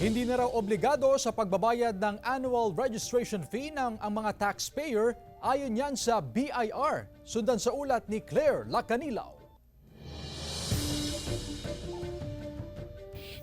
Hindi na raw obligado sa pagbabayad ng annual registration fee ng ang mga taxpayer ayon yan sa BIR. Sundan sa ulat ni Claire Lacanilaw.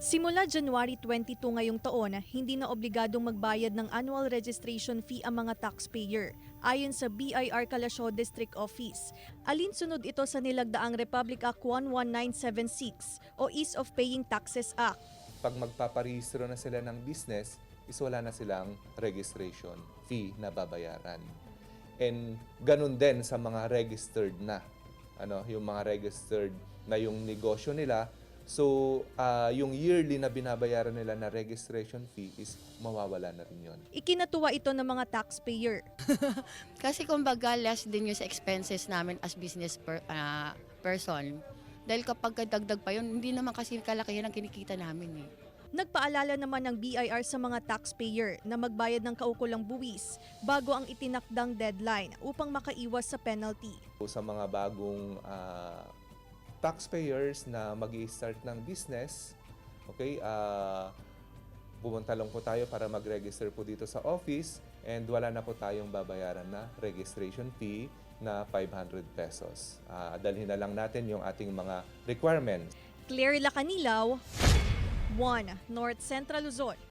Simula January 22 ngayong taon, hindi na obligadong magbayad ng annual registration fee ang mga taxpayer, ayon sa BIR Kalasyaw District Office. Alinsunod ito sa nilagdaang Republic Act 11976 o Ease of Paying Taxes Act. Pag magpaparehistro na sila ng business, is wala na silang registration fee na babayaran. And ganun din sa mga registered na, yung mga registered na yung negosyo nila. So, yung yearly na binabayaran nila na registration fee is mawawala na rin yun. Ikinatuwa ito ng mga taxpayer. Kasi kumbaga less din yung sa expenses namin as business person. Dahil kapag dagdag pa yun, hindi naman kasi kalakihan ang kinikita namin eh. Nagpaalala naman ng BIR sa mga taxpayer na magbayad ng kaukulang buwis bago ang itinakdang deadline upang makaiwas sa penalty. Sa mga bagong taxpayers na mag-i-start ng business, okay, pumunta lang po tayo para mag-register po dito sa office and wala na po tayong babayaran na registration fee na 500 pesos. Dalhin na lang natin yung ating mga requirements. Claire Lacanilaw, 1 North Central Luzon.